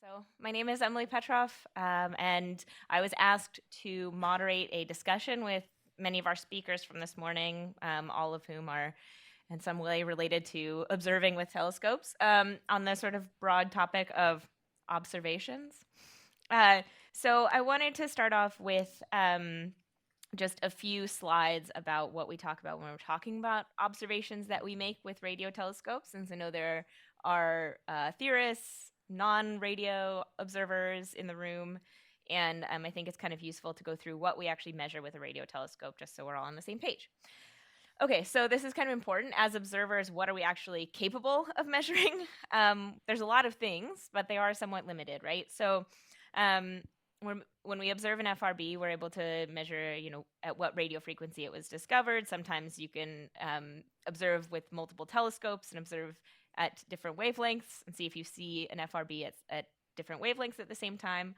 So, my name is Emily Petrov, and I was asked to moderate a discussion with many of our speakers from this morning, all of whom are in some way related to observing with telescopes, on the sort of broad topic of observations. Uh, so, I wanted to start off with just a few slides about what we talk about when we're talking about observations that we make with radio telescopes, since I know there are theorists, non-radio observers in the room, and I think it's kind of useful to go through what we actually measure with a radio telescope, just so we're all on the same page. Okay, so this is kind of important. As observers, what are we actually capable of measuring? There's a lot of things, but they are somewhat limited, right? So um, when we observe an FRB, we're able to measure, at what radio frequency it was discovered. Sometimes you can observe with multiple telescopes and observe at different wavelengths and see if you see an FRB at different wavelengths at the same time.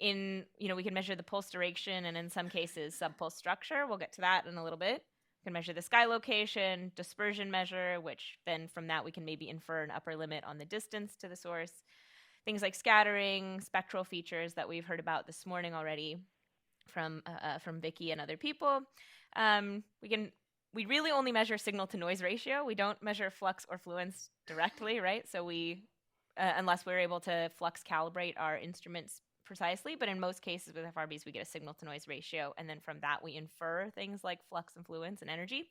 We can measure the pulse duration and in some cases subpulse structure. We'll get to that in a little bit. We can measure the sky location, dispersion measure, which then from that we can maybe infer an upper limit on the distance to the source. Things like scattering, spectral features that we've heard about this morning already from Vicky and other people. We really only measure signal to noise ratio. We don't measure flux or fluence directly, right? So unless we're able to flux calibrate our instruments precisely, but in most cases with FRBs, we get a signal to noise ratio, and then from that we infer things like flux and fluence and energy.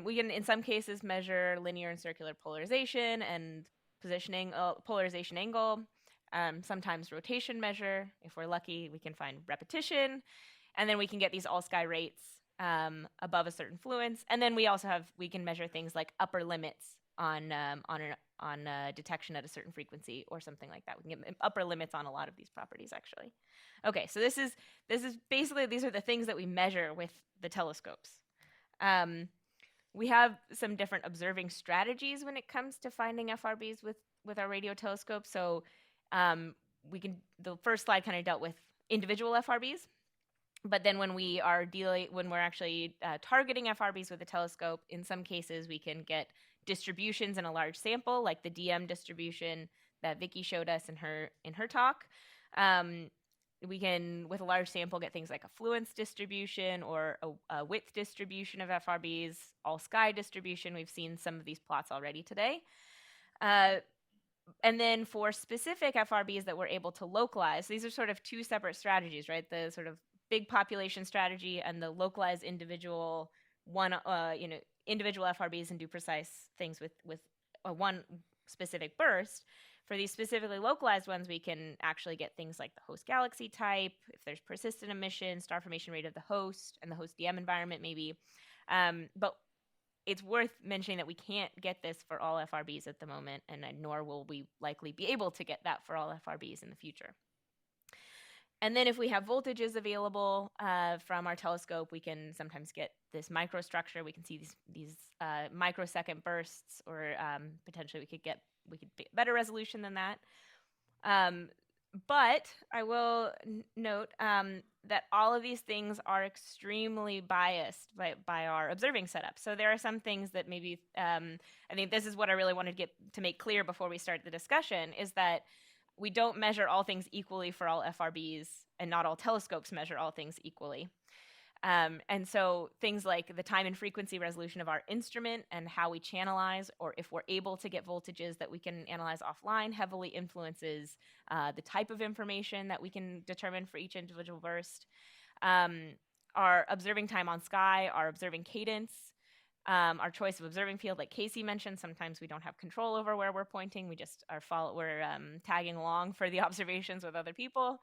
We can, in some cases, measure linear and circular polarization and positioning, polarization angle, sometimes rotation measure. If we're lucky, we can find repetition, and then we can get these all-sky rates above a certain fluence, and then we can measure things like upper limits on detection at a certain frequency or something like that. We can get upper limits on a lot of these properties, actually. Okay, so this is basically, these are the things that we measure with the telescopes. We have some different observing strategies when it comes to finding FRBs with our radio telescope. So the first slide kind of dealt with individual FRBs. But then when we're actually targeting FRBs with a telescope, in some cases we can get distributions in a large sample, like the DM distribution that Vicky showed us in her talk. We can, with a large sample, get things like a fluence distribution or a width distribution of FRBs, all sky distribution. We've seen some of these plots already today. And then for specific FRBs that we're able to localize, these are sort of two separate strategies, right? The sort of big population strategy and the localized individual individual FRBs and do precise things with one specific burst. For these specifically localized ones, we can actually get things like the host galaxy type, if there's persistent emission, star formation rate of the host, and the host DM environment maybe. But it's worth mentioning that we can't get this for all FRBs at the moment, and nor will we likely be able to get that for all FRBs in the future. And then if we have voltages available from our telescope, we can sometimes get this microstructure. We can see these microsecond bursts, or potentially we could get better resolution than that. But I will note that all of these things are extremely biased by our observing setup. So there are some things that maybe, I think this is what I really wanted to make clear before we start the discussion, is that we don't measure all things equally for all FRBs, and not all telescopes measure all things equally. And so things like the time and frequency resolution of our instrument and how we channelize, or if we're able to get voltages that we can analyze offline, heavily influences the type of information that we can determine for each individual burst. Our observing time on sky, our observing cadence, our choice of observing field, like Casey mentioned, sometimes we don't have control over where we're pointing. We just we're tagging along for the observations with other people.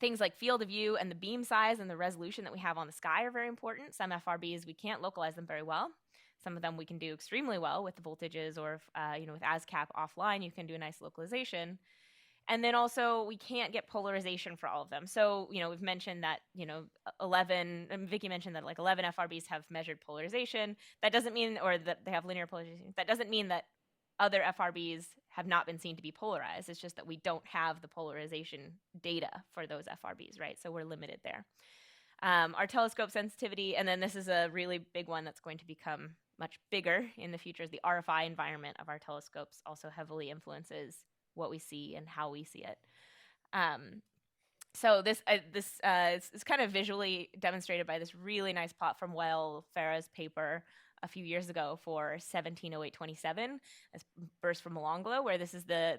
Things like field of view and the beam size and the resolution that we have on the sky are very important. Some FRBs, we can't localize them very well. Some of them we can do extremely well with the voltages, or with ASCAP offline, you can do a nice localization. And then also we can't get polarization for all of them. So, we've mentioned that, 11, and Vicky mentioned that like 11 FRBs have measured polarization. That doesn't mean, or that they have linear polarization. That doesn't mean that other FRBs have not been seen to be polarized. It's just that we don't have the polarization data for those FRBs, right? So we're limited there. Our telescope sensitivity, and then this is a really big one that's going to become much bigger in the future, is the RFI environment of our telescopes also heavily influences what we see and how we see it. So this is kind of visually demonstrated by this really nice plot from Well Farah's paper a few years ago for 170827, as burst from Malonglo, where this is the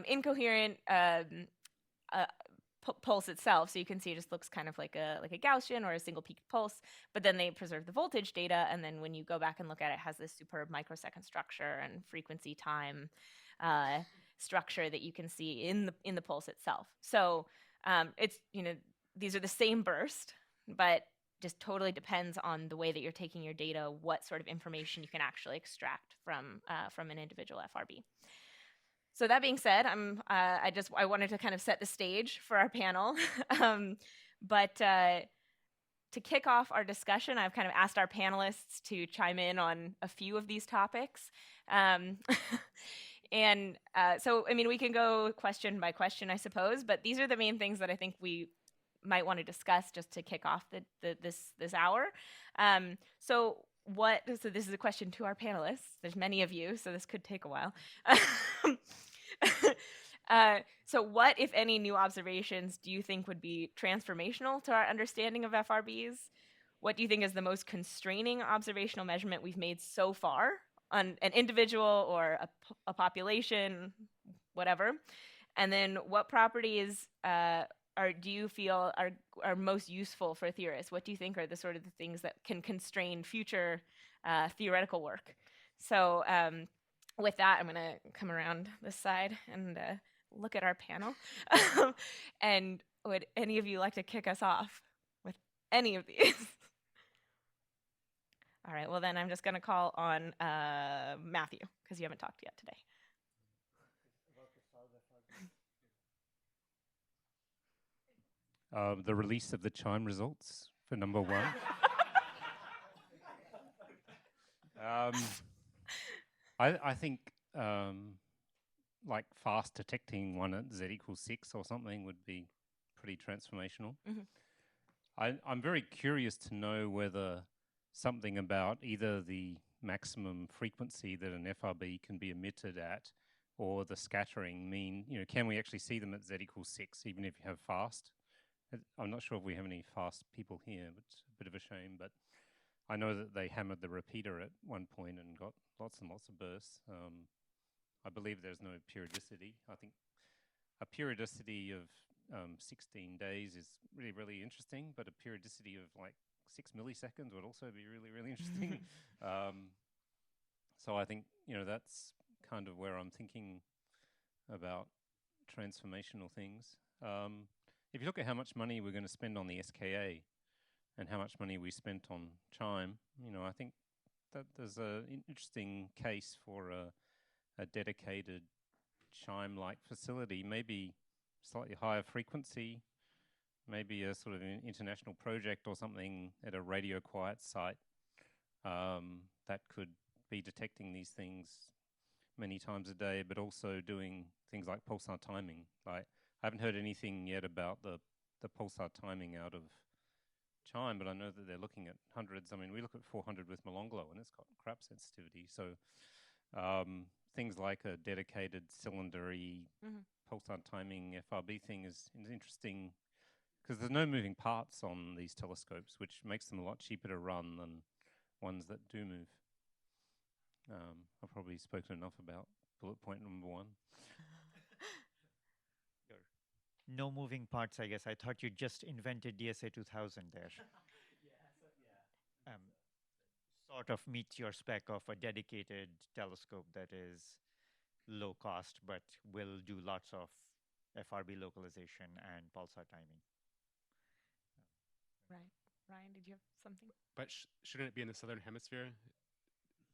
incoherent pulse itself. So you can see it just looks kind of like a Gaussian or a single peak pulse, but then they preserve the voltage data, and then when you go back and look at it, it has this superb microsecond structure and frequency time structure that you can see in the pulse itself. So it's, these are the same burst, but just totally depends on the way that you're taking your data, what sort of information you can actually extract from an individual FRB. So that being said, I wanted to kind of set the stage for our panel, but to kick off our discussion, I've kind of asked our panelists to chime in on a few of these topics. And so, I mean, we can go question by question, I suppose, but these are the main things that I think we might want to discuss just to kick off this hour. So this is a question to our panelists. There's many of you, so this could take a while. So what, if any, new observations do you think would be transformational to our understanding of FRBs? What do you think is the most constraining observational measurement we've made so far on an individual or a population, whatever? And then what properties do you feel are most useful for theorists? What do you think are the sort of the things that can constrain future theoretical work? So with that, I'm going to come around this side and look at our panel. And would any of you like to kick us off with any of these? All right, well then I'm just going to call on Matthew, because you haven't talked yet today. The release of the CHIME results for number one. I think like fast detecting one at z=6 or something would be pretty transformational. Mm-hmm. I'm very curious to know whether something about either the maximum frequency that an FRB can be emitted at or the scattering mean, can we actually see them at z=6 even if you have fast? I'm not sure if we have any fast people here, but it's a bit of a shame. But I know that they hammered the repeater at one point and got lots and lots of bursts. I believe there's no periodicity. I think a periodicity of 16 days is really, really interesting, but a periodicity of like 6 milliseconds would also be really, really interesting. So I think, that's kind of where I'm thinking about transformational things. If you look at how much money we're going to spend on the SKA and how much money we spent on CHIME, I think that there's an interesting case for a dedicated CHIME-like facility, maybe slightly higher frequency, maybe a sort of an international project or something at a radio quiet site that could be detecting these things many times a day, but also doing things like pulsar timing. Like, I haven't heard anything yet about the pulsar timing out of CHIME, but I know that they're looking at hundreds. I mean, we look at 400 with Malonglo, and it's got crap sensitivity. So things like a dedicated cylinder-y pulsar timing FRB thing is interesting because there's no moving parts on these telescopes, which makes them a lot cheaper to run than ones that do move. I've probably spoken enough about bullet point number one. No moving parts, I guess. I thought you just invented DSA 2000 there. Sort of meets your spec of a dedicated telescope that is low cost, but will do lots of FRB localization and pulsar timing. Right. Ryan, did you have something? But shouldn't it be in the southern hemisphere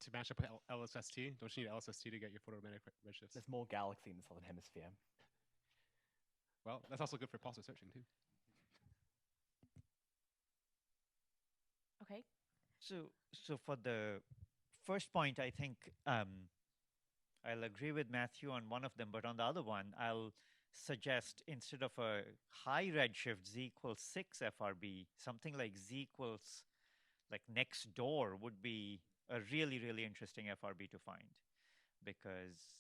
to match up with LSST? Don't you need LSST to get your photometric redshifts? There's more galaxy in the southern hemisphere. Well, that's also good for pulsar searching too. Okay. So for the first point, I think I'll agree with Matthew on one of them, but on the other one, I'll suggest instead of a high redshift z=6 FRB, something like z= like next door would be a really, really interesting FRB to find, because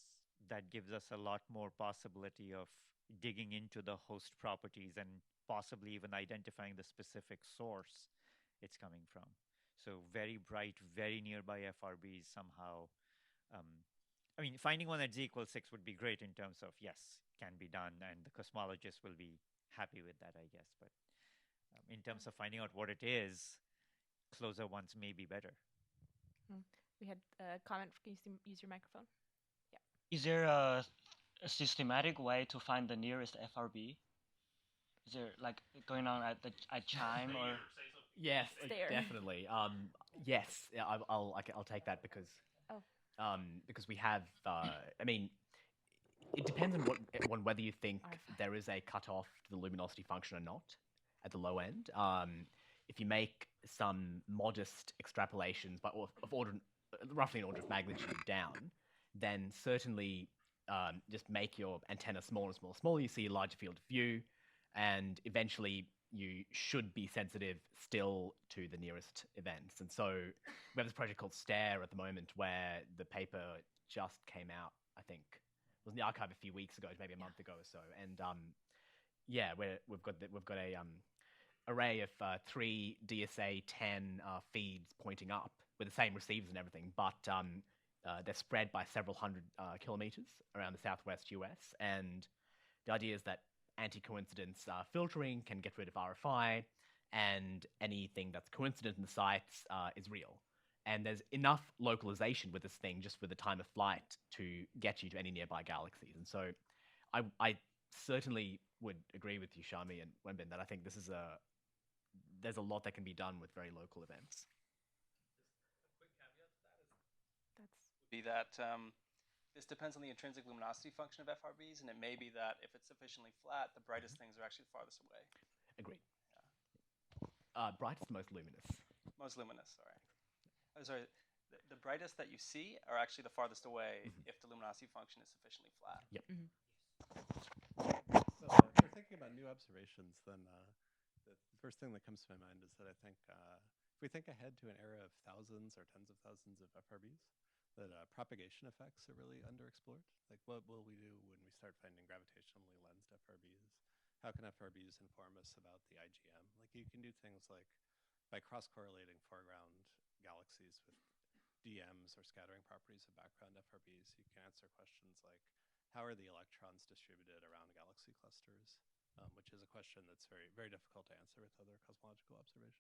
that gives us a lot more possibility of digging into the host properties and possibly even identifying the specific source it's coming from. So very bright, very nearby FRBs somehow. I mean, finding one at z equals 6 would be great in terms of, yes, can be done, and the cosmologist will be happy with that, I guess. But in terms of finding out what it is, closer ones may be better. We had a comment. Can you use your microphone? Yeah. Is there a systematic way to find the nearest FRB? Is there like going on at Chime or? Yes, Stare. definitely. Yes, yeah, I'll take that because because we have. I mean, it depends on whether you think there is a cutoff to the luminosity function or not at the low end. If you make some modest extrapolations, but of order roughly an order of magnitude down, then certainly just make your antenna smaller and smaller, smaller. You see a larger field of view, and eventually you should be sensitive still to the nearest events. And so we have this project called STARE at the moment, where the paper just came out. I think it was in the archive a few weeks ago, maybe a month ago or so. And yeah, we've got a array of 3 DSA 10 feeds pointing up with the same receivers and everything, but they're spread by several hundred kilometers around the southwest US. And the idea is that anti-coincidence filtering can get rid of RFI, and anything that's coincident in the sites is real. And there's enough localization with this thing, just with the time of flight, to get you to any nearby galaxies. And so I certainly would agree with you, Shami and Wenbin, that I think this is there's a lot that can be done with very local events. Be that this depends on the intrinsic luminosity function of FRBs, and it may be that if it's sufficiently flat, the brightest things are actually the farthest away. Agreed. Yeah. Brightest, most luminous. Most luminous, sorry. Oh, sorry, the brightest that you see are actually the farthest away if the luminosity function is sufficiently flat. Yep. So if we're thinking about new observations, then the first thing that comes to my mind is that I think if we think ahead to an era of thousands or tens of thousands of FRBs, that propagation effects are really underexplored. Like, what will we do when we start finding gravitationally lensed FRBs? How can FRBs inform us about the IGM? Like, you can do things like, by cross-correlating foreground galaxies with DMs or scattering properties of background FRBs, you can answer questions like, how are the electrons distributed around galaxy clusters? Which is a question that's very, very difficult to answer with other cosmological observations.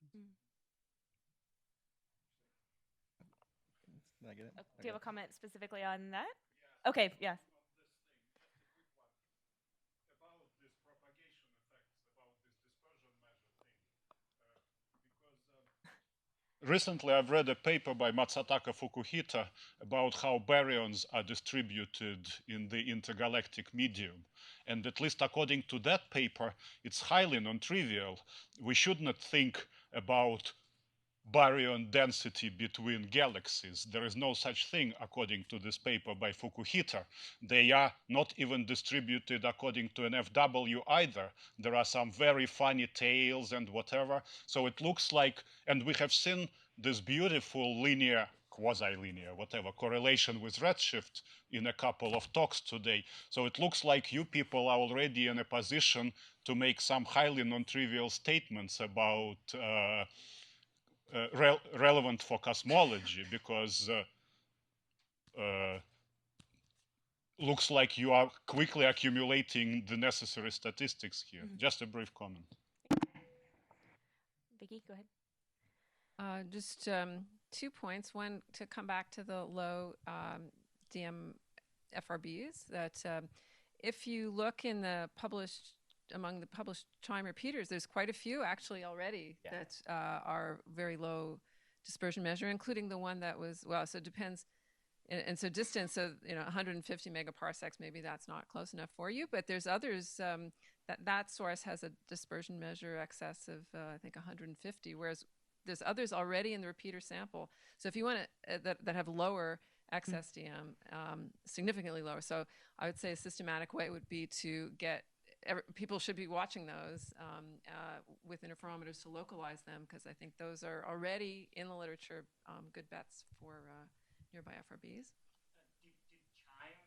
Did I get it? Do you have a comment specifically on that? Yeah. Okay, yeah. About this propagation effects, about this dispersion measure thing. Because recently I've read a paper by Matsutaka Fukuhita about how baryons are distributed in the intergalactic medium. And at least according to that paper, it's highly non-trivial. We should not think about baryon density between galaxies. There is no such thing according to this paper by Fukuhita. They are not even distributed according to an FW either. There are some very funny tails and whatever. So it looks like, and we have seen this beautiful linear, quasi-linear, whatever, correlation with redshift in a couple of talks today. So it looks like you people are already in a position to make some highly non-trivial statements about relevant for cosmology, because looks like you are quickly accumulating the necessary statistics here. Just a brief comment. Vicky, go ahead. Just 2 points. One, to come back to the low DM FRBs, that if you look in the among the published time repeaters, there's quite a few actually already that are very low dispersion measure, including the one that was, well, so it depends. And so distance, so 150 megaparsecs, maybe that's not close enough for you, but there's others that source has a dispersion measure excess of I think 150, whereas there's others already in the repeater sample. So if you want to that have lower excess DM, significantly lower. So I would say a systematic way would be to get people should be watching those with interferometers to localize them, because I think those are already in the literature good bets for nearby FRBs. Did Chime,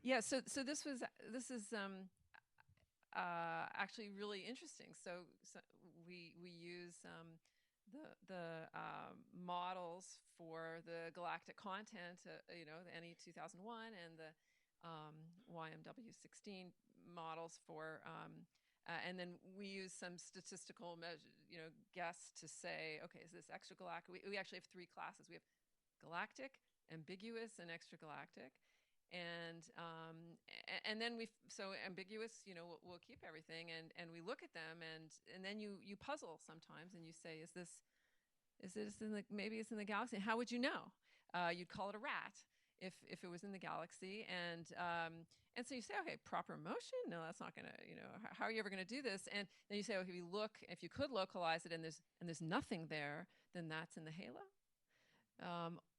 Yeah. So this is actually really interesting. So we use the models for the galactic content, the NE 2001 and the YMW 16 models for. And then we use some statistical guess to say, okay, is this extragalactic? We actually have three classes. We have galactic, ambiguous, and extragalactic. And then so ambiguous, we'll keep everything, and we look at them, and then you puzzle sometimes, and you say, is this maybe it's in the galaxy? How would you know? You'd call it a rat if it was in the galaxy, and so you say, okay, proper motion? No, that's not gonna, how are you ever gonna do this? And then you say, okay, if you could localize it, and there's nothing there, then that's in the halo.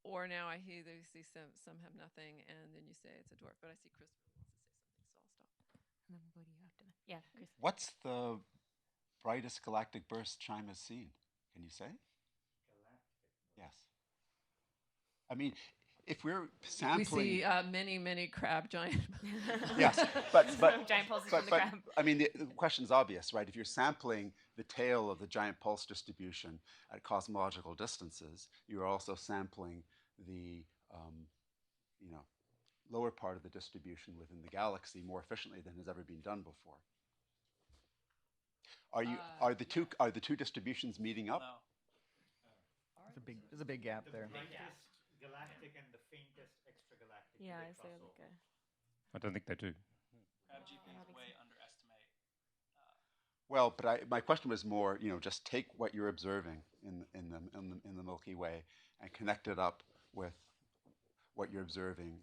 Or now I hear they see some have nothing, and then you say it's a dwarf. But I see Chris wants to say something, so I'll stop. And then we'll go to you after that. Yeah, Chris. What's the brightest galactic burst Chime has seen? Can you say? Yes. I mean, if we're sampling, we see many crab giant. Yes, but giant pulses from the crab. I mean, the question's obvious, right? If you're sampling the tail of the giant pulse distribution at cosmological distances, you're also sampling the lower part of the distribution within the galaxy more efficiently than has ever been done before. Are the two distributions meeting up? No. There's a big gap there. The brightest galactic and the faintest extragalactic. Yeah, is there like a? I don't think they do. Crab GPs way underestimate. Well, but my question was more, just take what you're observing in the Milky Way and connect it up with what you're observing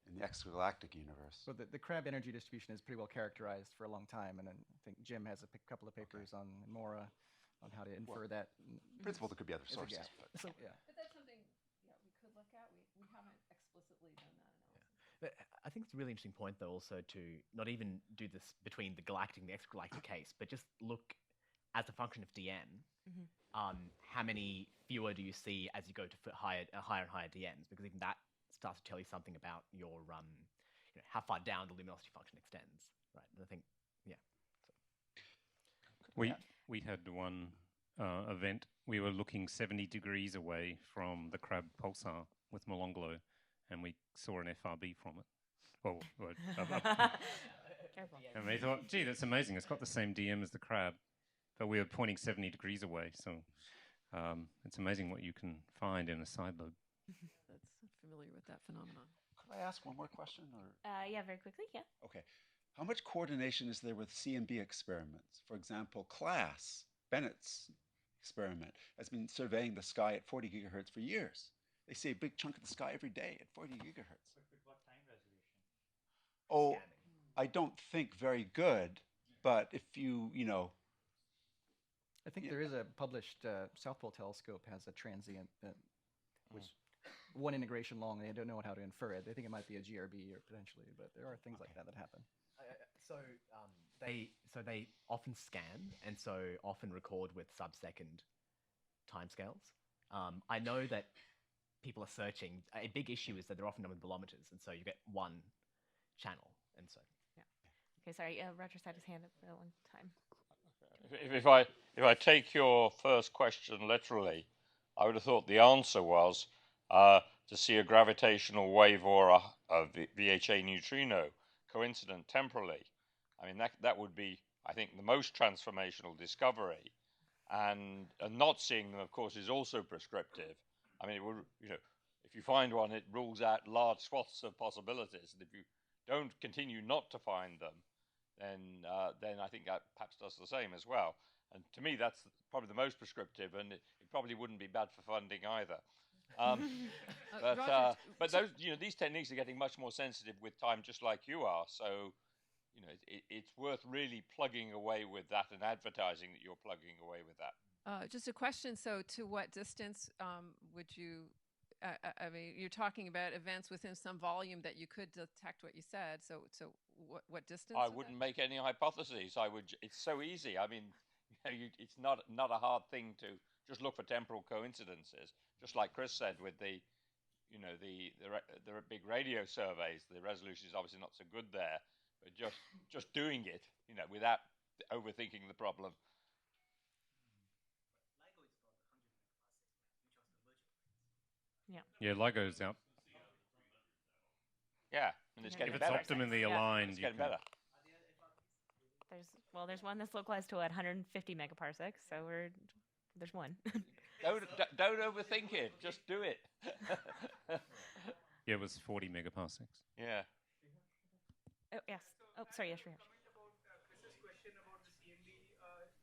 in the extragalactic universe. So the Crab energy distribution is pretty well characterized for a long time, and then I think Jim has a couple of papers on Mora on how to infer that. In principle, there could be other sources. So, yeah. But that's something we could look at. We haven't explicitly done that analysis. But I think it's a really interesting point, though, also to not even do this between the galactic and the extragalactic case, but just look as a function of dm. How many fewer do you see as you go to higher and higher dms? Because even that starts to tell you something about your how far down the luminosity function extends, right? And I think, yeah. So. We had one event. We were looking 70 degrees away from the Crab pulsar with Molonglo, and we saw an FRB from it. Well, Careful. and we thought, gee, that's amazing. It's got the same DM as the Crab, but we were pointing 70 degrees away. So it's amazing what you can find in a side lobe. That's familiar with that phenomenon. Could I ask one more question? Or? Yeah, very quickly, yeah. Okay. How much coordination is there with CMB experiments? For example, CLASS, Bennett's experiment, has been surveying the sky at 40 gigahertz for years. They see a big chunk of the sky every day at 40 gigahertz. But with what time resolution? Oh, I don't think very good, but if you. I think there is a published South Pole telescope has a transient, which one integration long. They don't know how to infer it. They think it might be a GRB or potentially, but there are things like that happen. So they often scan and so often record with sub-second timescales. I know that people are searching. A big issue is that they're often done with bolometers, and so you get one channel, and so. Yeah. Okay, sorry. Roger's had his hand up for one time. If I take your first question literally, I would have thought the answer was to see a gravitational wave or a VHA neutrino coincident temporally. I mean, that would be, I think, the most transformational discovery. And not seeing them, of course, is also prescriptive. I mean, it would, if you find one, it rules out large swaths of possibilities. And if you don't continue not to find them, then I think that perhaps does the same as well. And to me, that's probably the most prescriptive, and it probably wouldn't be bad for funding either. But those, these techniques are getting much more sensitive with time, just like you are. So, it's worth really plugging away with that and advertising that you're plugging away with that. Just a question. So, to what distance would you? I mean, you're talking about events within some volume that you could detect what you said. So what distance? I wouldn't make any hypotheses. It's so easy. I mean, it's not a hard thing to just look for temporal coincidences. Just like Chris said with the the big radio surveys, the resolution is obviously not so good there, but just doing it, without overthinking the problem. Yeah. Yeah, LIGO's out. Yeah, and it's getting if better. it's optimally aligned, it's getting better. There's one that's localized to 150 megaparsecs, so there's one. Don't overthink it. Just do it. Yeah, it was 40 megaparsecs. Yeah. Oh yes. Oh, sorry. Yes, Rihanna. Chris's question about the CMB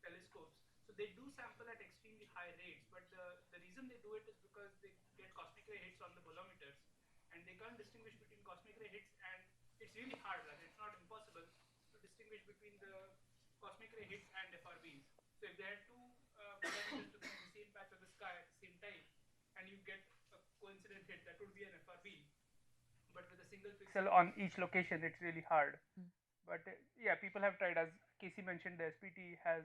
telescopes. So they do sample at extremely high rates, but the reason they do it is because they get cosmic ray hits on the bolometers, and they can't distinguish between cosmic ray hits, and it's really hard. Like, it's not impossible to distinguish between the cosmic ray hits and FRBs. So if they had two bolometers looking at the same patch of the sky at the same time, and you get a coincident hit, that would be an FRB. But with a single pixel on each location, it's really hard. But yeah, people have tried. As Casey mentioned, the SPT has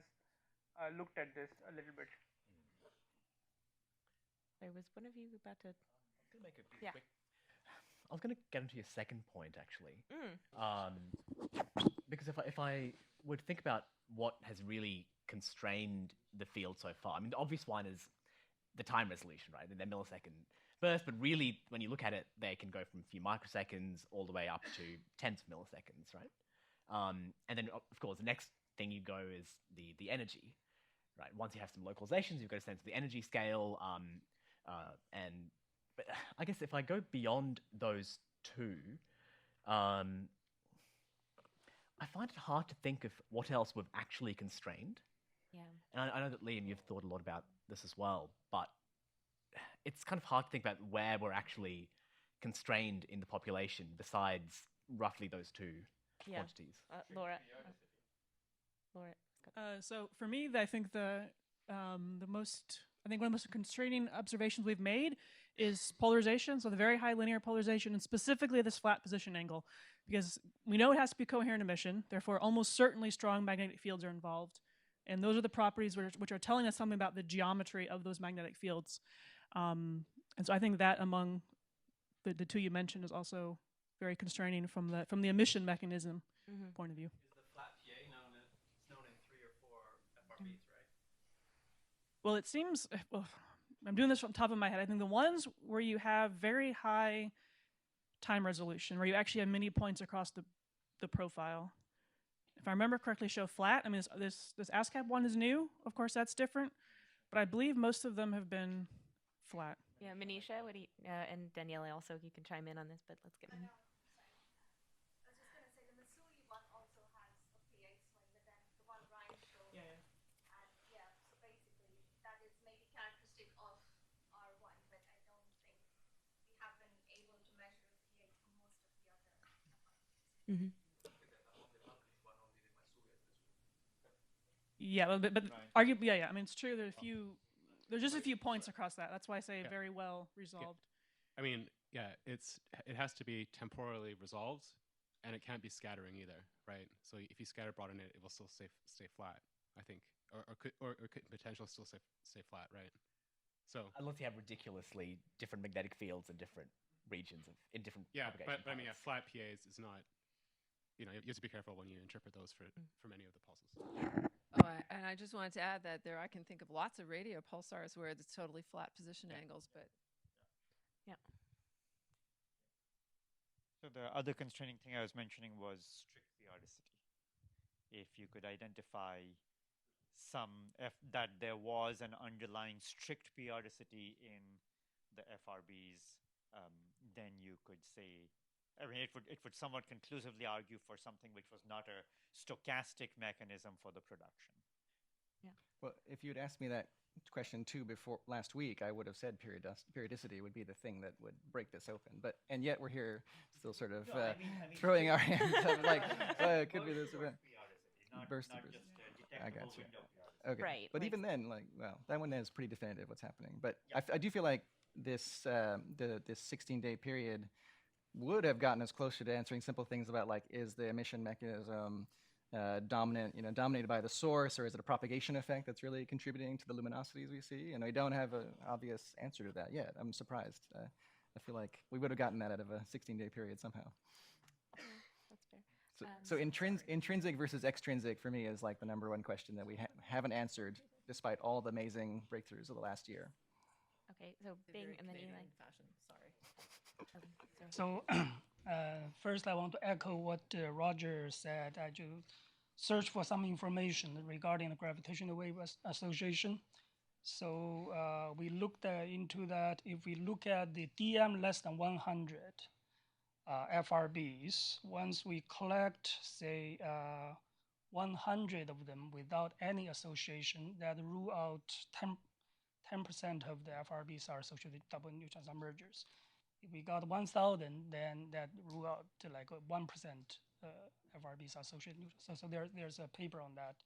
looked at this a little bit. There was one of you about to. I'm gonna make a yeah. quick. I was going to get into your second point actually, because if I would think about what has really constrained the field so far, I mean, the obvious one is the time resolution, right? They're millisecond bursts, but really, when you look at it, they can go from a few microseconds all the way up to tens of milliseconds, right? And then, of course, the next thing you go is the energy, right? Once you have some localizations, you've got a sense of the energy scale, but I guess if I go beyond those two, I find it hard to think of what else we've actually constrained. Yeah. And I know that, Liam, you've thought a lot about this as well, but it's kind of hard to think about where we're actually constrained in the population besides roughly those two quantities. Laura. So for me, I think one of the most constraining observations we've made is polarization. So the very high linear polarization, and specifically this flat position angle, because we know it has to be coherent emission. Therefore, almost certainly strong magnetic fields are involved, and those are the properties which are telling us something about the geometry of those magnetic fields. And so I think that among the two you mentioned is also very constraining from the emission mechanism point of view. Is the flat PA known in 3 or 4 FRBs, right? Well, it seems, I'm doing this from the top of my head. I think the ones where you have very high time resolution, where you actually have many points across the profile, if I remember correctly, show flat. I mean, this ASCAP one is new. Of course, that's different. But I believe most of them have been flat. Yeah, Manisha, and Daniela also, you can chime in on this, but let's get Manisha. I was just going to say the Missouri one also has a PA swing, but then the one Ryan showed. Yeah. And yeah, so basically that is maybe characteristic of R1, but I don't think we have been able to measure a PA for most of the other FRBs. Yeah, but arguably, yeah. I mean, it's true. There's just a few points across that. That's why I say very well resolved. Yeah. I mean, yeah, it has to be temporally resolved, and it can't be scattering either, right? So if you scatter broad in it, it will still stay flat, I think, or could potentially still stay flat, right? So unless you have ridiculously different magnetic fields in different regions in different propagation but I mean, flat PAs is not. You know, you have to be careful when you interpret those for many of the pulses. Oh, and I just wanted to add that I can think of lots of radio pulsars where it's totally flat position angles, but yeah. So the other constraining thing I was mentioning was strict periodicity. If you could identify that there was an underlying strict periodicity in the FRBs, then you could say, I mean, it would somewhat conclusively argue for something which was not a stochastic mechanism for the production. Yeah. Well, if you'd asked me that question too before last week, I would have said periodicity would be the thing that would break this open. And yet we're here still sort of throwing our hands up like, it could be this event. Burst. I got you. Okay. Right. But even then, that one is pretty definitive what's happening. But I do feel like this 16-day period would have gotten us closer to answering simple things about is the emission mechanism dominated by the source, or is it a propagation effect that's really contributing to the luminosities we see? And we don't have an obvious answer to that yet. I'm surprised. I feel like we would have gotten that out of a 16-day period somehow. That's fair. So intrinsic versus extrinsic for me is like the number one question that we haven't answered, despite all the amazing breakthroughs of the last year. Okay, so Bing, and then Eli. Sorry. So first, I want to echo what Roger said. I do search for some information regarding the gravitational wave association. So we looked into that. If we look at the DM less than 100 FRBs, once we collect, say, 100 of them without any association, that rule out 10% of the FRBs are associated with double neutron star mergers. If we got 1,000, then that rule out to like 1% FRBs are associated with neutron. So there's a paper on that,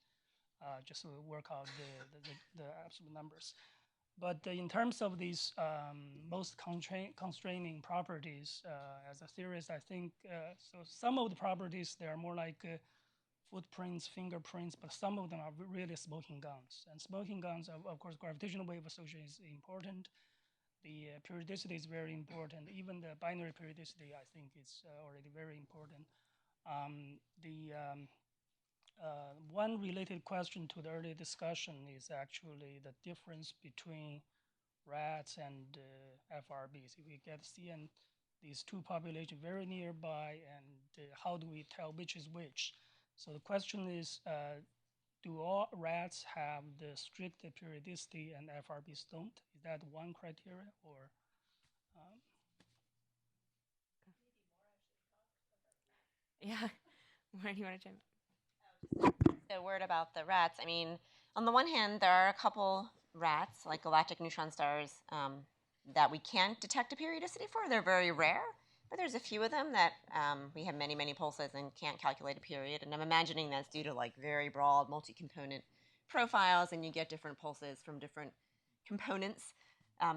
just to work out the absolute numbers. But in terms of these most constraining properties, as a theorist, I think so. Some of the properties, they are more like footprints, fingerprints, but some of them are really smoking guns. And smoking guns, of course, gravitational wave association is important. The periodicity is very important. Even the binary periodicity, I think, is already very important. One related question to the earlier discussion is actually the difference between rats and FRBs. If we get these two populations very nearby, and how do we tell which is which? So the question is, do all rats have the strict periodicity and FRBs don't? Is that one criteria, or? Yeah, where do you want to jump? A word about the rats. I mean, on the one hand, there are a couple rats, like galactic neutron stars, that we can't detect a periodicity for. They're very rare, but there's a few of them that we have many, many pulses and can't calculate a period. And I'm imagining that's due to like very broad multi-component profiles, and you get different pulses from different components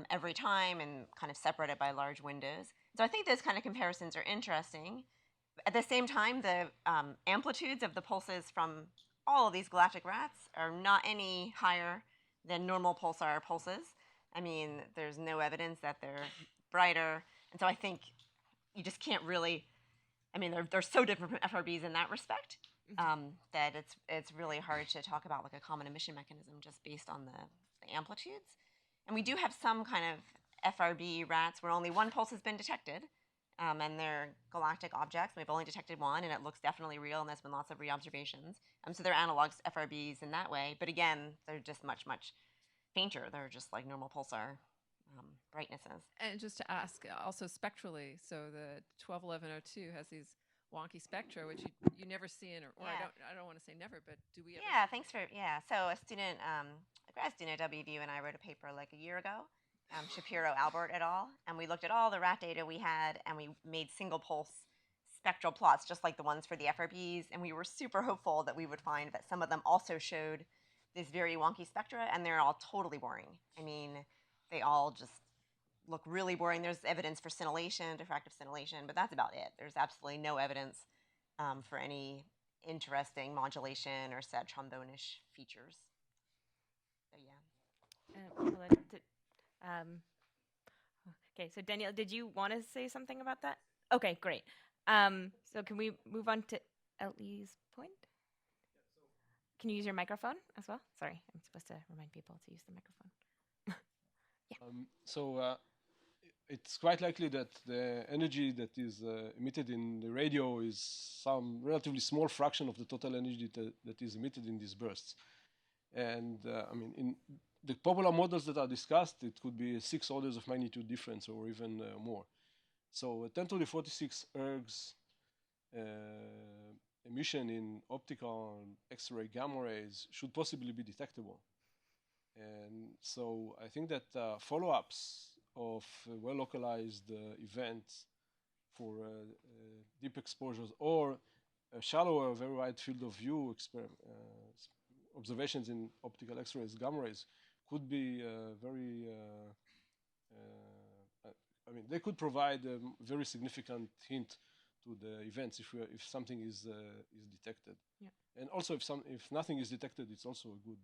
every time and kind of separated by large windows. So I think those kind of comparisons are interesting. At the same time, the amplitudes of the pulses from all of these galactic rats are not any higher than normal pulsar pulses. I mean, there's no evidence that they're brighter. And so I think you just can't really, I mean, they're so different from FRBs in that respect that it's really hard to talk about like a common emission mechanism just based on the amplitudes. And we do have some kind of FRB rats where only one pulse has been detected. And they're galactic objects. We've only detected one, and it looks definitely real, and there's been lots of re-observations. So they're analogs to FRBs in that way. But again, they're just much, much fainter. They're just like normal pulsar brightnesses. And just to ask, also spectrally, so the 121102 has these wonky spectra, which you never see in, or Yeah. I don't want to say never, but do we ever? Yeah, thanks for, So a student, a grad student at WVU and I wrote a paper like a year ago, Shapiro, Albert et al., and we looked at all the rat data we had, and we made single pulse spectral plots, just like the ones for the FRBs, and we were super hopeful that we would find that some of them also showed this very wonky spectra, and they're all totally boring. I mean, they all just look really boring. There's evidence for scintillation, diffractive scintillation, but that's about it. There's absolutely no evidence for any interesting modulation or sad trombone-ish features. So yeah. Okay, so Danielle, did you want to say something about that? Okay, great. So can we move on to Ellie's point? Can you use your microphone as well? Sorry, I'm supposed to remind people to use the microphone. So it's quite likely that the energy that is emitted in the radio is some relatively small fraction of the total energy that is emitted in these bursts. And I mean, in the popular models that are discussed, it could be 6 orders of magnitude difference or even more. So 10 to the 46 ergs emission in optical X-ray gamma rays should possibly be detectable. And so I think that follow-ups of well-localized events for deep exposures or a shallower, very wide field of view observations in optical X-rays, gamma rays could be very, I mean, they could provide a very significant hint to the events if something is detected. Yeah. And also if nothing is detected, it's also a good,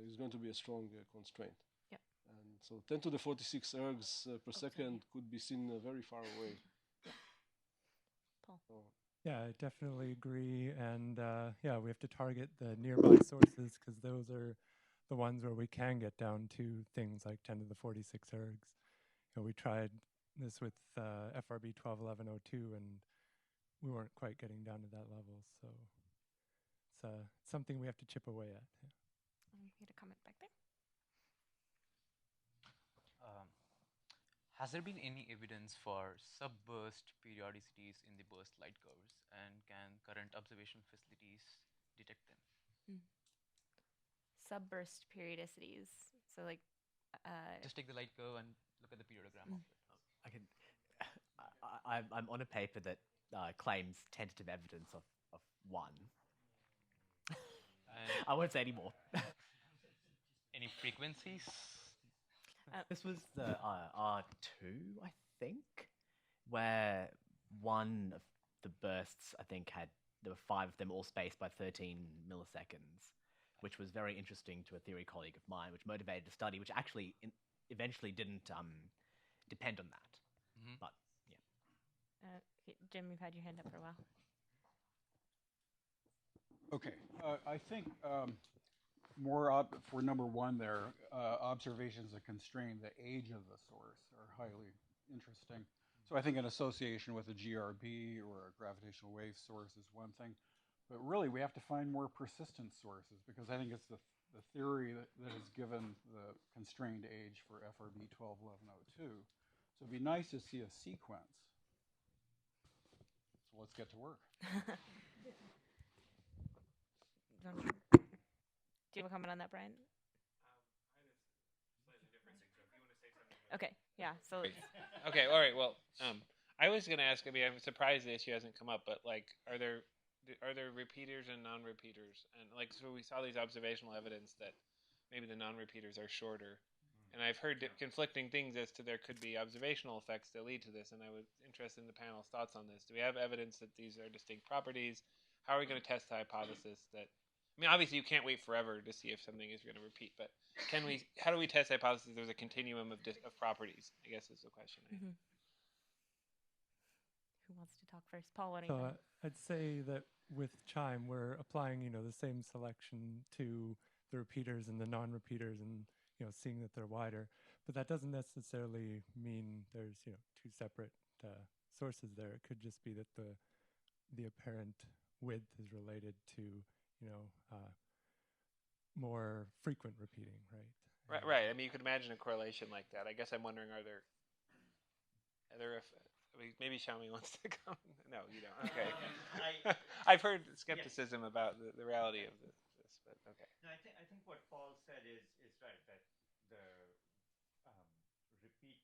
it's going to be a strong constraint. Yeah. And so 10 to the 46 ergs per second could be seen very far away. Paul. So, yeah, I definitely agree. And yeah, we have to target the nearby sources because those are the ones where we can get down to things like 10 to the 46 ergs. You know, we tried this with FRB 121102 and we weren't quite getting down to that level. So it's something we have to chip away at. Yeah. We had a comment back there. Has there been any evidence for subburst periodicities in the burst light curves, and can current observation facilities detect them? Subburst periodicities. So like, just take the light curve and look at the periodogram of it. I can. I'm on a paper that claims tentative evidence of one. I won't say any more. Any frequencies? This was the R2, I think, where one of the bursts, I think, there were 5 of them all spaced by 13 milliseconds, which was very interesting to a theory colleague of mine, which motivated a study, which actually eventually didn't depend on that. But, yeah. Jim, you've had your hand up for a while. Okay, I think for number one there, observations that constrain the age of the source are highly interesting. So I think an association with a GRB or a gravitational wave source is one thing, but really we have to find more persistent sources because I think it's the theory that has given the constrained age for FRB 121102. So it'd be nice to see a sequence. So let's get to work. Do you have a comment on that, Brian? I had a slightly different thing. So if you want to say something. Okay. Yeah. So. Okay. All right. Well, I was going to ask. I mean, I'm surprised the issue hasn't come up. But like, are there repeaters and non-repeaters? And like, so we saw these observational evidence that maybe the non-repeaters are shorter. And I've heard conflicting things as to there could be observational effects that lead to this. And I was interested in the panel's thoughts on this. Do we have evidence that these are distinct properties? How are we going to test the hypothesis that? I mean, obviously, you can't wait forever to see if something is going to repeat, but can we? How do we test the hypothesis there's a continuum of properties? I guess is the question. Who wants to talk first? Paul, why don't you? I'd say that with CHIME, we're applying, the same selection to the repeaters and the non-repeaters, and seeing that they're wider. But that doesn't necessarily mean there's two separate sources there. It could just be that the apparent width is related to more frequent repeating, right? Right. I mean, you could imagine a correlation like that. I guess I'm wondering, are there maybe Xiaomi wants to come? No, you don't. Okay. I've heard skepticism about the reality of this, but okay. No, I think what Paul said is right, that the repeat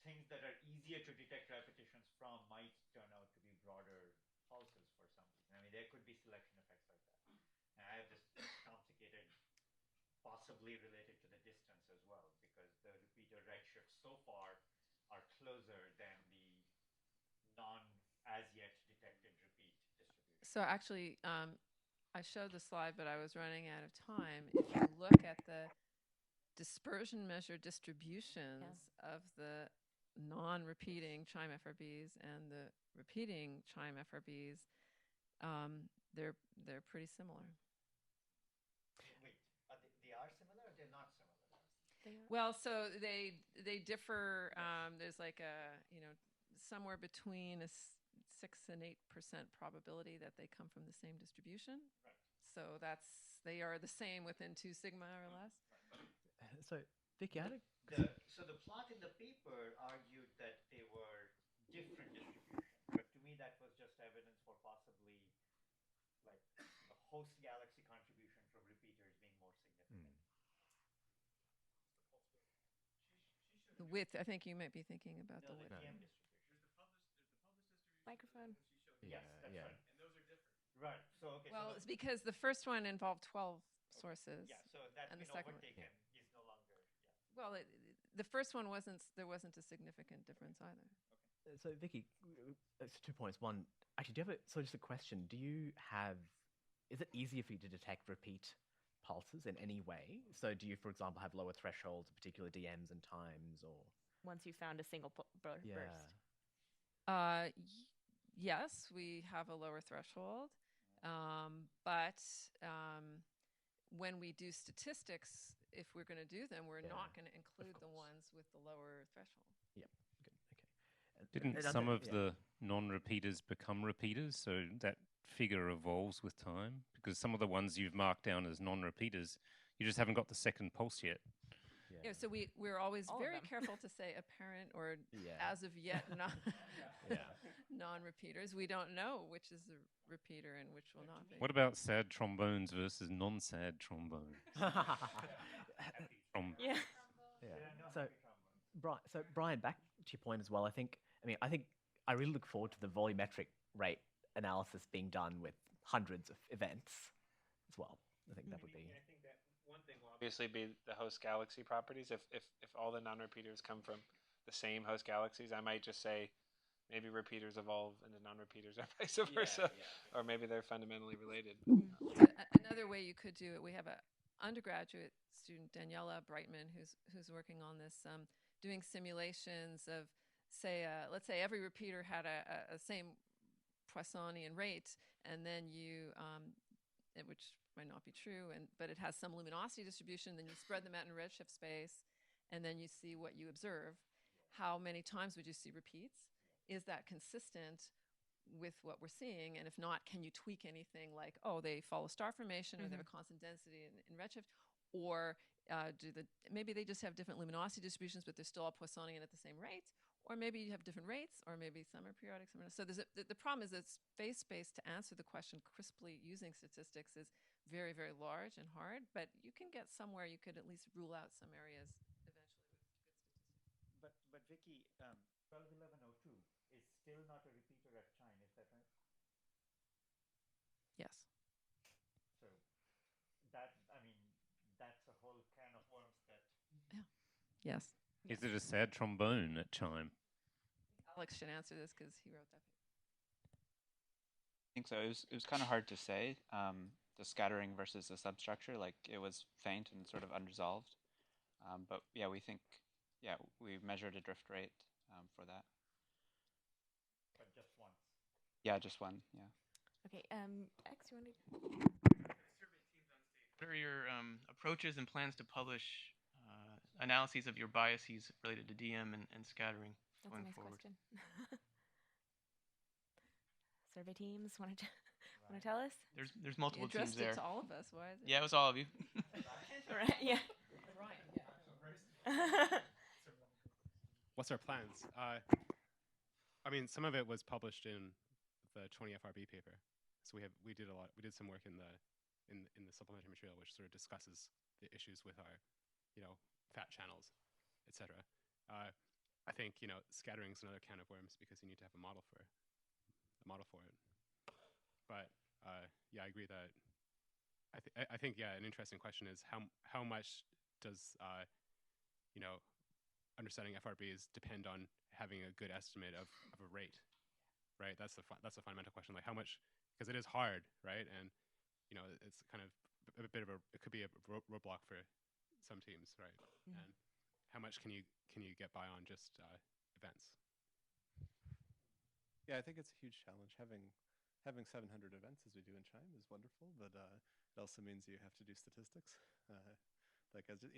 things that are easier to detect repetitions from might turn out to be broader pulses for some reason. I mean, there could be selection effects like that. And I have this complicated, possibly related to the distance as well, because the repeater redshifts so far are closer than the non-as-yet detected repeat distribution. So actually, I showed the slide, but I was running out of time. If you look at the dispersion measure distributions of the non-repeating CHIME FRBs and the repeating CHIME FRBs, they're pretty similar. Wait, they are similar or they're not similar? Well, so they differ. There's like somewhere between a 6 and 8% probability that they come from the same distribution. Right. So they are the same within 2 sigma or less. So, Vicky, so the plot in the paper argued that they were different distributions, but to me that was just evidence for possibly like the host galaxy contribution from repeaters being more significant. The width, I think you might be thinking about the width. TM distribution. There's the published distribution. Microphone. Yes, that's right. And those are different. Right. So okay. Well, it's because the first one involved 12 sources. Yeah. So that and the been second overtaken is no longer. Yeah. Well, the first one there wasn't a significant difference either. Okay. So Vicky, it's 2 points. One, actually, just a question. Is it easier for you to detect repeat pulses in any way? So do you, for example, have lower thresholds, particular DMs and times, or once you found a single burst? Yes, we have a lower threshold, but when we do statistics, if we're going to do them, we're not going to include the ones with the lower threshold. Yep. Good. Okay. Didn't some of the non-repeaters become repeaters? So that figure evolves with time? Because some of the ones you've marked down as non-repeaters, you just haven't got the second pulse yet. Yeah, so we're always very careful to say apparent or as of yet non-repeaters. We don't know which is a repeater and which will not be. What about sad trombones versus non-sad trombones? Yeah. So Brian, back to your point as well. I think I really look forward to the volumetric rate analysis being done with hundreds of events as well. I think that would be. I think that one thing will obviously be the host galaxy properties. If all the non-repeaters come from the same host galaxies, I might just say maybe repeaters evolve into non-repeaters or vice versa, or maybe they're fundamentally related. Another way you could do it, we have an undergraduate student, Daniela Brightman, who's working on this, doing simulations of, say, let's say every repeater had a same Poissonian rate, and then you, which might not be true, but it has some luminosity distribution, then you spread them out in redshift space, and then you see what you observe. How many times would you see repeats? Is that consistent with what we're seeing? And if not, can you tweak anything like, oh, they follow star formation, or they have a constant density in redshift, or maybe they just have different luminosity distributions, but they're still all Poissonian at the same rate, or maybe you have different rates, or maybe some are periodic, some are not. So the problem is that space to answer the question crisply using statistics is very, very large and hard, but you can get somewhere. You could at least rule out some areas eventually with good statistics. But Vicky, 121102 is still not a repeater at Chime, is that right? Yes. So that's a whole can of worms that. Yeah. Yes. Is it a sad trombone at Chime? Alex should answer this because he wrote that paper. I think so. It was kind of hard to say, the scattering versus the substructure. Like, it was faint and sort of unresolved. But yeah, we think, we measured a drift rate for that. But just once. Yeah, just one. Yeah. Okay. X, you want to? What are your approaches and plans to publish analyses of your biases related to DM and scattering going forward? Question. Survey teams want to tell us? There's multiple teams there. To all of us. Why is it? Yeah, it was all of you. Right. Yeah. What's our plans? Some of it was published in the 20 FRB paper. So we did some work in the supplementary material, which sort of discusses the issues with our, fat channels, etc. I think scattering is another can of worms because you need to have a model for it. But I agree that I think an interesting question is how much does understanding FRBs depend on having a good estimate of a rate, right? That's the fundamental question. Like how much, because it is hard, right? And it's kind of it could be a roadblock for some teams, right? Mm-hmm. And how much can you get by on just events? Yeah, I think it's a huge challenge. Having 700 events as we do in Chime is wonderful, but it also means you have to do statistics.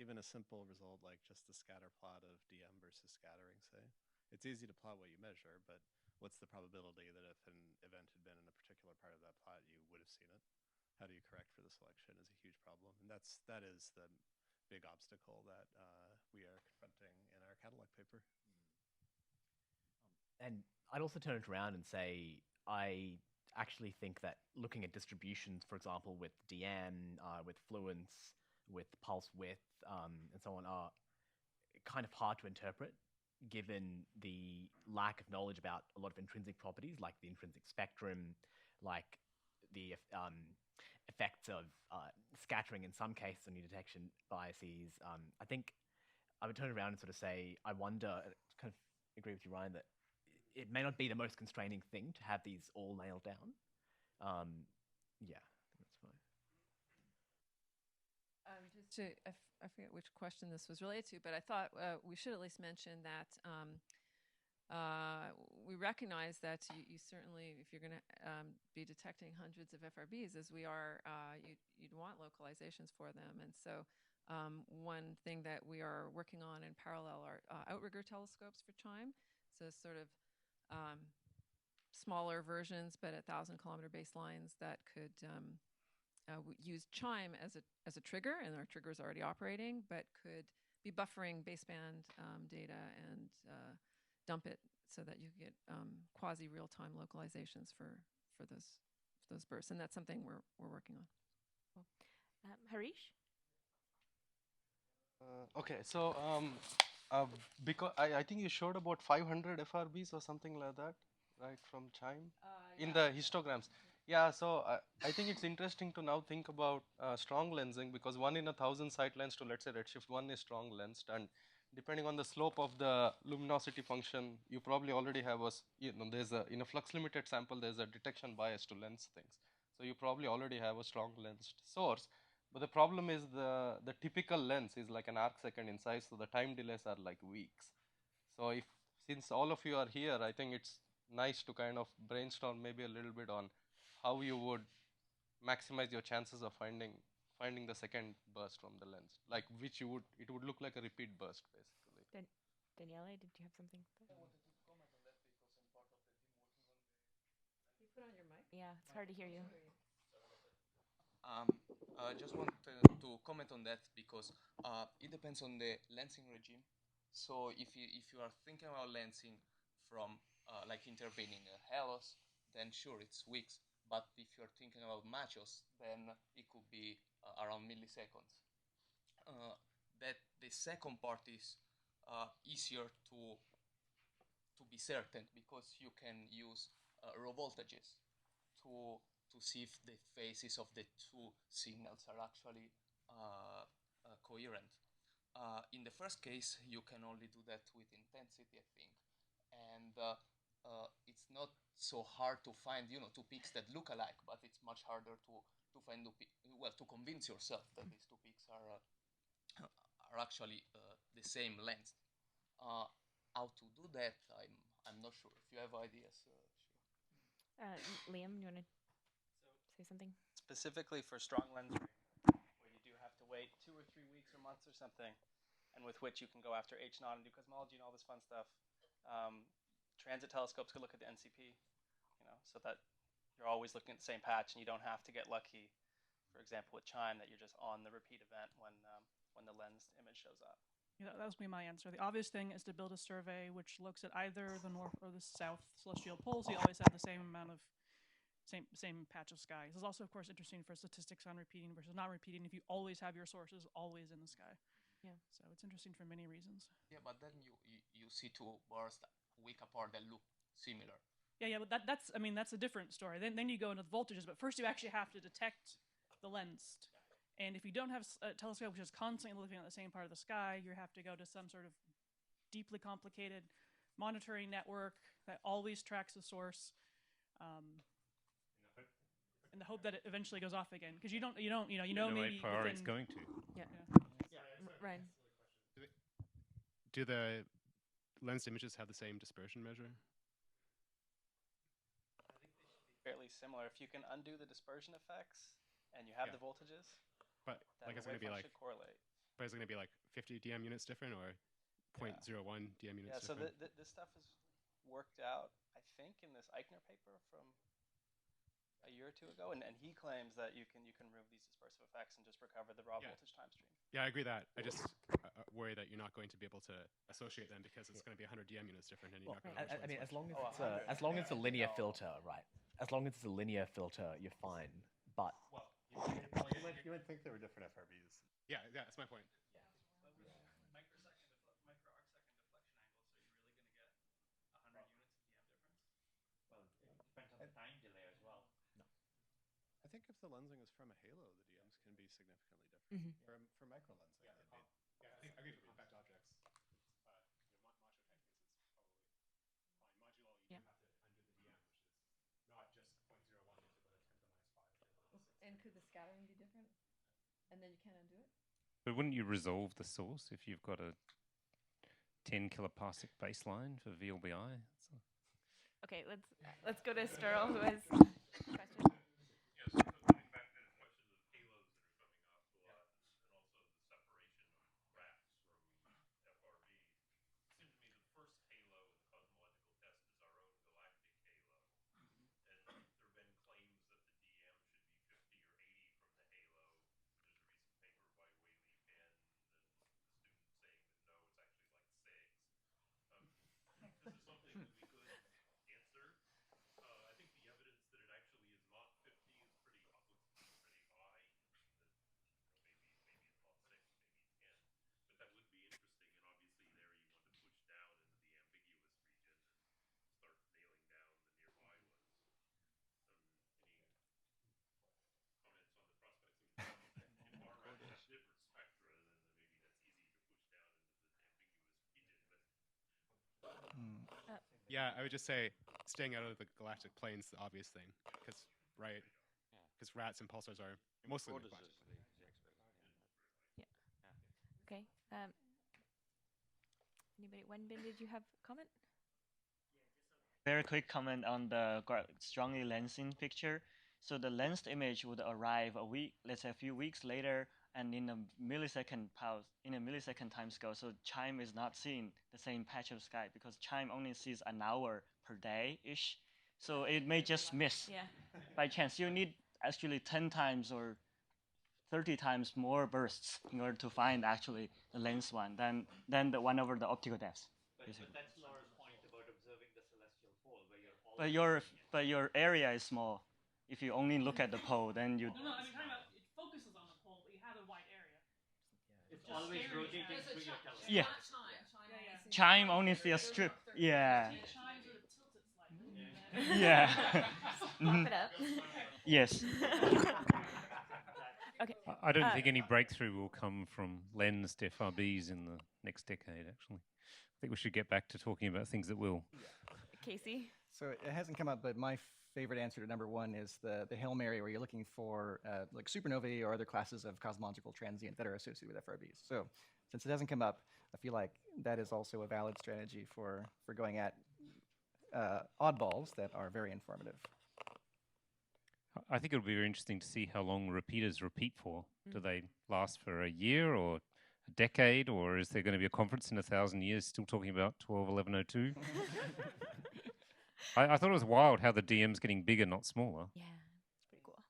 Even a simple result like just the scatter plot of DM versus scattering, say. It's easy to plot what you measure, but what's the probability that if an event had been in a particular part of that plot, you would have seen it? How do you correct for the selection is a huge problem. And that is the big obstacle that we are confronting in our catalog paper. And I'd also turn it around and say, I actually think that looking at distributions, for example, with DM, with fluence, with pulse width, and so on, are kind of hard to interpret, given the lack of knowledge about a lot of intrinsic properties, like the intrinsic spectrum, like the effects of scattering in some cases on your detection biases. I think I would turn around and sort of say, I wonder, kind of agree with you, Ryan, that it may not be the most constraining thing to have these all nailed down. Yeah, that's fine. just to, I forget which question this was related to, but I thought we should at least mention that we recognize that you certainly, if you're going to be detecting hundreds of FRBs, as we are, you'd want localizations for them. And so one thing that we are working on in parallel are outrigger telescopes for CHIME. So sort of smaller versions, but at 1,000-kilometer baselines that could use CHIME as a trigger, and our trigger is already operating, but could be buffering baseband data and dump it so that you get quasi real-time localizations for those bursts, and that's something we're working on. Cool. Harish. Okay, so because I think you showed about 500 FRBs or something like that, right, from CHIME in the histograms. Yeah, so I think it's interesting to now think about strong lensing, because 1 in 1,000 sight lens to, let's say, redshift 1 is strong lensed, and depending on the slope of the luminosity function, you probably already have there's in a flux limited sample, there's a detection bias to lens things. So you probably already have a strong lensed source. But the problem is the typical lens is like an arc second in size, so the time delays are like weeks. So since all of you are here, I think it's nice to kind of brainstorm maybe a little bit on how you would maximize your chances of finding the second burst from the lens, like it would look like a repeat burst basically. Daniele, did you have something? You put on your mic? Yeah, it's hard to hear you. I just want to comment on that because it depends on the lensing regime. So if you are thinking about lensing from like intervening halos, then sure, it's weeks. But if you're thinking about machos, then it could be around milliseconds. That the second part is easier to be certain, because you can use raw voltages to see if the phases of the two signals are actually coherent. In the first case, you can only do that with intensity, I think, and it's not so hard to find, two peaks that look alike, but it's much harder to find to convince yourself that these two peaks are actually the same length. How to do that, I'm not sure. If you have ideas, sure. Liam, you want to say something? Specifically for strong lens ring, where you do have to wait 2 or 3 weeks or months or something, and with which you can go after H0 and do cosmology and all this fun stuff. Transit telescopes could look at the NCP, so that you're always looking at the same patch, and you don't have to get lucky, for example, with CHIME, that you're just on the repeat event when the lensed image shows up. Yeah, that was my answer. The obvious thing is to build a survey which looks at either the north or the south celestial poles. So you always have the same amount of same patch of sky. This is also, of course, interesting for statistics on repeating versus not repeating. If you always have your sources always in the sky, yeah. So it's interesting for many reasons. Yeah, but then you see two bursts a week apart that look similar. Yeah, but that's a different story. Then you go into the voltages, but first you actually have to detect the lensed. And if you don't have a telescope which is constantly looking at the same part of the sky, you have to go to some sort of deeply complicated monitoring network that always tracks the source, in the hope that it eventually goes off again. Because you know maybe how far within, it's going to. Yeah. Ryan. Do the lensed images have the same dispersion measure? I think they should be fairly similar. If you can undo the dispersion effects and you have the voltages, but like it's going to be like should correlate. But it's going to be like 50 DM units different, or 0.01 DM units different? So this stuff is worked out, I think, in this Eichner paper from a year or two ago, and he claims that you can remove these dispersive effects and just recover the raw voltage time stream. Yeah, I agree that. I just worry that you're not going to be able to associate them, because it's going to be 100 DM units different, and you're not going to. I mean, as long as it's a linear filter, right? As long as it's a linear filter, you're fine. But you would think there were different FRBs. Yeah, that's my point. Yeah. Micro-arc second deflection angle, so you're really going to get 100 units of DM difference? Well, it depends on the time delay as well. No. I think if the lensing is from a halo, the DMs can be significantly different. For micro lensing. Yeah, I think I agree with compact objects. Macho techniques is probably fine. Modulo, you have to undo the DM, which is not just 0.01 into the 10 to the -5. And could the scattering be different? And then you can't undo it? But wouldn't you resolve the source if you've got a 10 kiloparsec baseline for VLBI? Okay, let's go to Sterl, who has a question. Yeah, I would just say staying out of the galactic plane is the obvious thing, because rats and pulsars are mostly in the galactic plane. Yeah. Okay. Anybody? Wenbin, did you have a comment? Very quick comment on the strongly lensing picture. So the lensed image would arrive a week, let's say a few weeks later, and in a millisecond time scale. So CHIME is not seeing the same patch of sky because CHIME only sees an hour per day ish. So it may just miss by chance. You need actually 10 times or 30 times more bursts in order to find actually the lens one than the one over the optical depth. But that's Laura's point about observing the celestial pole, where you're But your area is small. If you only look at the pole, then you. No, I mean, talking about it focuses on the pole, but you have a wide area. It's always rotating through your telescope. Yeah. CHIME only see a strip. Yeah. CHIME sort of tilts it slightly. Yeah. Pop it up. Yes. Okay. I don't think any breakthrough will come from lensed FRBs in the next decade, actually. I think we should get back to talking about things that will. Casey? So it hasn't come up, but my favorite answer to number one is the Hail Mary, where you're looking for like supernovae or other classes of cosmological transient that are associated with FRBs. So since it hasn't come up, I feel like that is also a valid strategy for going at oddballs that are very informative. I think it'll be very interesting to see how long repeaters repeat for. Do they last for a year or a decade, or is there going to be a conference in 1,000 years still talking about 121102? I thought it was wild how the DM's getting bigger, not smaller. Yeah,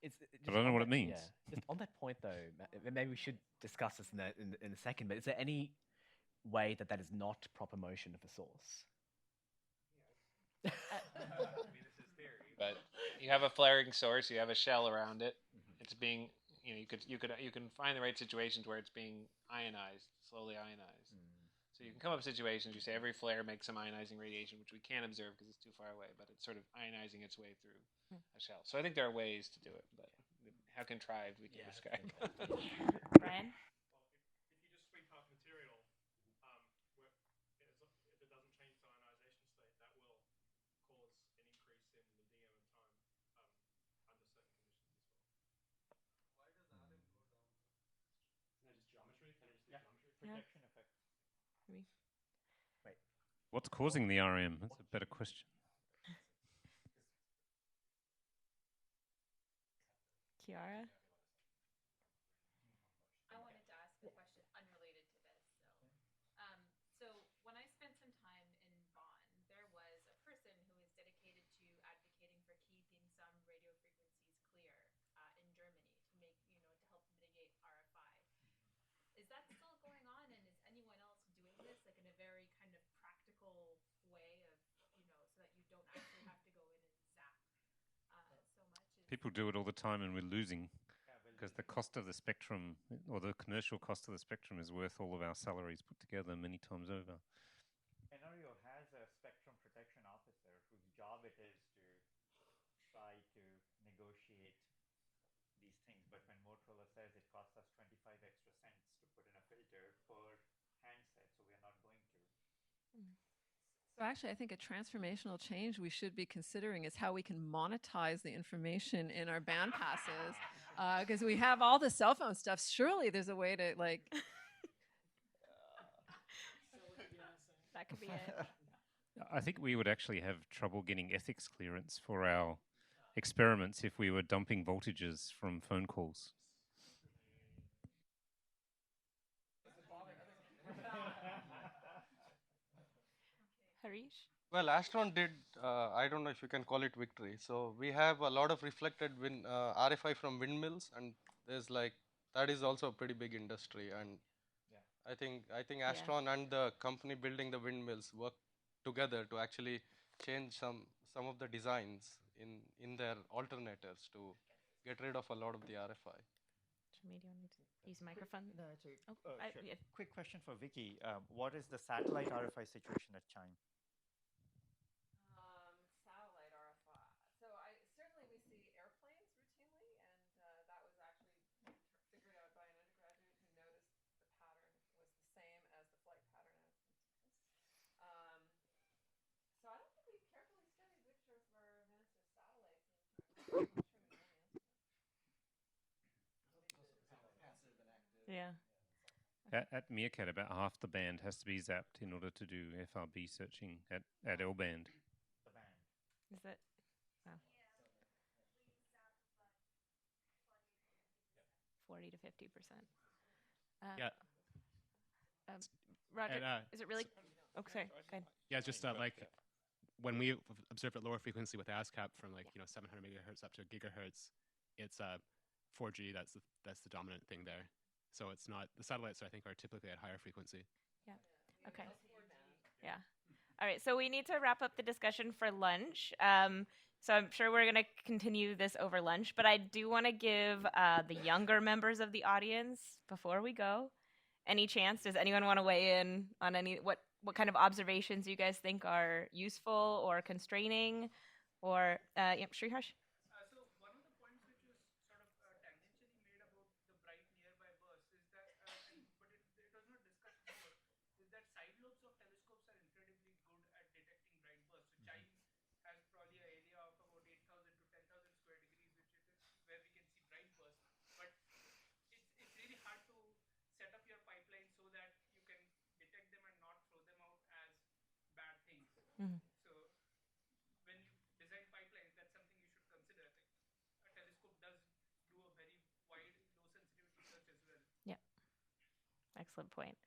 it's pretty cool. But I don't know what it means. Yeah. Just on that point, though, maybe we should discuss this in a second. But is there any way that is not proper motion of a source? But you have a flaring source, you have a shell around it. It's being, you can find the right situations where it's being ionized, slowly ionized. So you can come up with situations. You say every flare makes some ionizing radiation, which we can't observe because it's too far away, but it's sort of ionizing its way through a shell. So I think there are ways to do it, but how contrived we can describe. Brian? If you just sweep out material, if it doesn't change its ionization state, that will cause an increase in the DM of time under certain conditions as well. Why does Adam go down? Isn't that just geometry? Can it just be geometry? Projection effect. Maybe. Wait. What's causing the RM? That's a better question. Kiara? I wanted to ask a question unrelated to this. So when I spent some time in Bonn, there was a person who was dedicated to advocating for keeping some radio frequencies clear in Germany to make, to help mitigate RFI. Is that still going on, and is anyone else doing this, like in a very kind of practical way of, so that you don't actually have to go in and zap so much? People do it all the time, and we're losing because the cost of the spectrum, or the commercial cost of the spectrum, is worth all of our salaries put together many times over. NRO has a spectrum protection officer whose job it is to try to negotiate these things. But when Motorola says it costs us 25 extra cents to put in a filter per handset, so we are not going to. So actually, I think a transformational change we should be considering is how we can monetize the information in our band passes Because we have all the cell phone stuff. Surely there's a way to like. That could be it. I think we would actually have trouble getting ethics clearance for our experiments if we were dumping voltages from phone calls. Harish? Well, Astron did, I don't know if you can call it victory. So we have a lot of reflected RFI from windmills, and there's like, that is also a pretty big industry. And I think Astron and the company building the windmills work together to actually change some of the designs in their alternators to get rid of a lot of the RFI. Maybe I need to use microphone. No, it's okay. Sure. Yeah. Quick question for Vicky. What is the satellite RFI situation at Chime? Satellite RFI. So certainly we see airplanes routinely, and that was actually figured out by an undergraduate who noticed the pattern was the same as the flight pattern at Antarctica. So I don't think we've carefully studied which of our events are satellites. I'm not sure we know the answer. Yeah. At Meerkat, about half the band has to be zapped in order to do FRB searching at L band. The band. Is that? Wow. 40 to 50%. Yeah. Roger, And, is it really? Oh, sorry. Go ahead. Yeah, just like when we observe at lower frequency with ASCAP from 700 megahertz up to gigahertz, it's 4G. That's the dominant thing there. So it's not the satellites. I think are typically at higher frequency. Yeah. Okay. Yeah. All right. So we need to wrap up the discussion for lunch. So I'm sure we're going to continue this over lunch, but I do want to give the younger members of the audience before we go any chance. Does anyone want to weigh in on what kind of observations you guys think are useful or constraining? Or Sriharsh? So one of the points which was sort of tangentially made about the bright nearby bursts is that, but it was not discussed more, is that side lobes of telescopes are incredibly good at detecting bright bursts. So CHIME has probably an area of about 8,000 to 10,000 square degrees, where we can see bright bursts. But it's really hard to set up your pipeline so that you can detect them and not throw them out as bad things. Mm-hmm. So when you design pipelines, that's something you should consider. Like, a telescope does do a very wide, low sensitivity search as well. Yeah. Excellent point.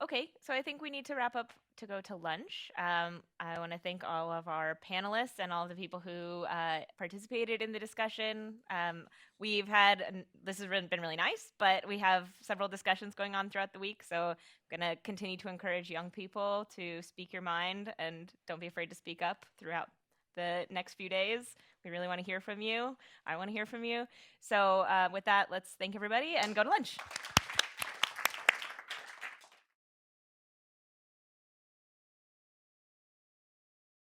Okay, so I think we need to wrap up to go to lunch. I want to thank all of our panelists and all of the people who participated in the discussion. We've had, this has been really nice, but we have several discussions going on throughout the week, so I'm going to continue to encourage young people to speak your mind and don't be afraid to speak up throughout the next few days. We really want to hear from you. I want to hear from you. So with that, let's thank everybody and go to lunch.